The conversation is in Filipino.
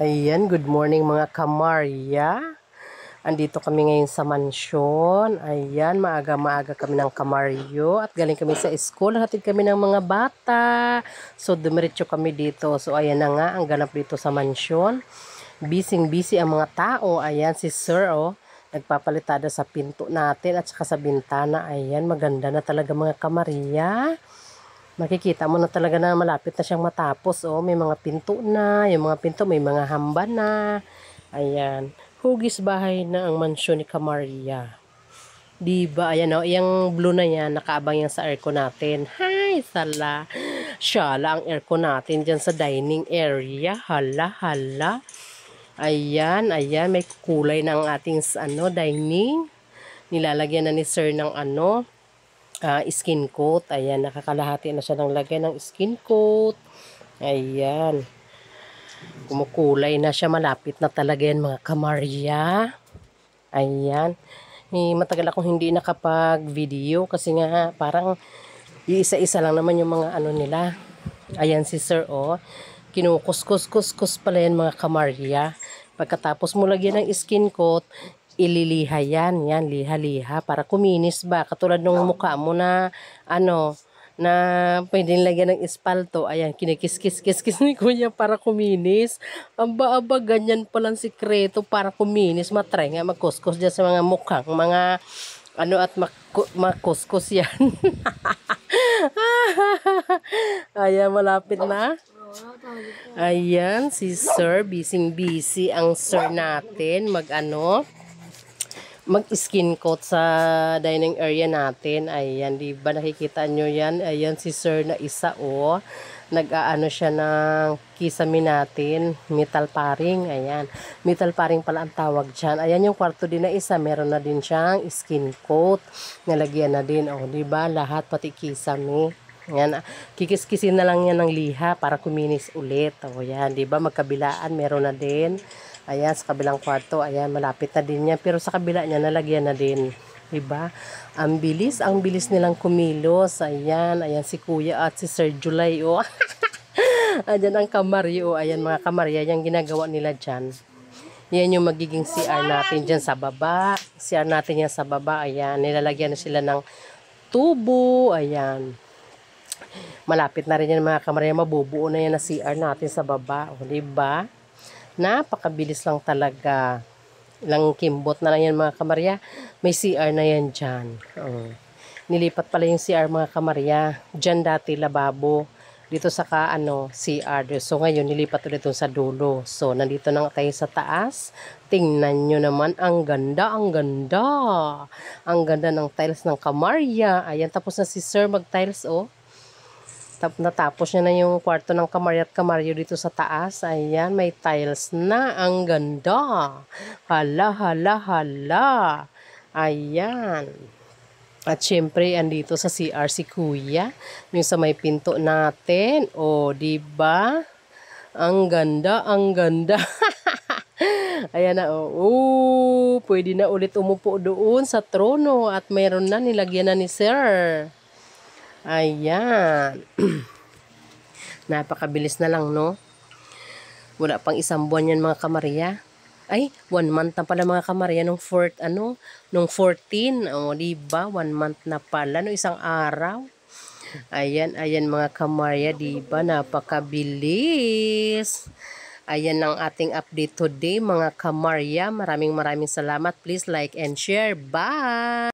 Ayan, good morning mga kamarya. Andito kami ngayon sa mansyon. Ayan, maaga-maaga kami ng kamaryo at galing kami sa school. Hatid kami ng mga bata. So, dumiretso kami dito. So, ayan na nga, ang ganap dito sa mansyon. Busy ang mga tao. Ayan, si Sir, oh, nagpapalitada sa pinto natin at saka sa bintana. Ayan, maganda na talaga mga kamarya. Makikita mo na talaga na malapit na siyang matapos. Oh, may mga pinto na. Yung mga pinto may mga hamba na. Ayan. Hugis bahay na ang mansyon ni Kamaria. Diba? Ayan o. Yung blue na yan. Nakaabang yan sa aircon natin. Hay! Sala. Shala ang aircon natin dyan sa dining area. Hala, hala. Ayan, ayan. May kulay na ang ating dining. Nilalagyan na ni Sir ng skin coat. Ayan, nakakalahati na siya ng lagay ng skin coat. Ayan. Kumukulay na siya. Malapit na talaga yan mga kamarya. Ayan. Matagal akong hindi nakapag-video kasi nga parang isa-isa lang naman yung mga nila. Ayan si Sir kinukuskus pala yan mga kamarya. Pagkatapos mo lagyan ng skin coat, ililiha yan. Yan, liha-liha para kuminis ba. Katulad nung mukha mo na na pwedeng lagyan ng espalto. Ayan, kinikis-kis-kis ni Kuya para kuminis. Aba, ganyan palang sikreto para kuminis. Matry nga magkuskus dyan sa mga mukhang mga at makuskus yan. Ayan, malapit na. Ayan, si Sir, busy ang Sir natin mag-skin coat sa dining area natin. Ayan, di ba nakikita nyo yan? Ayan si Sir na isa nag-aano siya ng kisame natin, metal paring. Ayan, metal paring pala ang tawag dyan. Ayan yung kwarto din na isa, meron na din siyang skin coat. Nalagyan na din, di ba? Lahat pati kisame. Ayan, kikis-kisin na lang yan ng liha para kuminis ulit. Yan, di ba? Magkabilaan, meron na din. Ayan, sa kabilang kwarto, ayan, malapit na din yan. Pero sa kabila niya, nalagyan na din. Diba? Ang bilis nilang kumilos. Ayan, ayan si Kuya at si Sir July, Ayan ang kamaryo, ayan mga kamarya, yung ginagawa nila dyan. Yan yung magiging CR natin dyan sa baba. CR natin yan sa baba, ayan, nilalagyan na sila ng tubo, ayan. Malapit na rin yan mga kamarya, mabubuo na yan na CR natin sa baba, diba? Napakabilis lang talaga. Ilang kimbot na lang yan mga kamarya. May CR na yan dyan. Nilipat pala yung CR mga kamarya. Dyan dati lababo. Dito sa CR. So ngayon nilipat ulit sa dulo. So nandito na tayo sa taas. Tingnan nyo naman. Ang ganda, ang ganda. Ang ganda ng tiles ng kamarya. Ayan, tapos na si Sir mag-tiles natapos niya na yung kwarto ng kamarya at kamaryo dito sa taas. Ayan, may tiles na. Ang ganda. Hala, hala, hala. Ayan. At syempre, andito sa CR si Kuya. Yung sa may pinto natin. Diba? Ang ganda, ang ganda. Ayan na, pwede na ulit umupo doon sa trono. At mayroon na, nilagyan na ni Sir. Ayan. Napakabilis na lang, no? Wala pang isang buwan yan mga kamarya. Ay, 1 month na pala mga kamarya nung 14. Diba? 1 month na pala, no? Isang araw. Ayan, ayan mga kamarya, diba? Napakabilis. Ayan ang ating update today mga kamarya. Maraming salamat. Please like and share. Bye!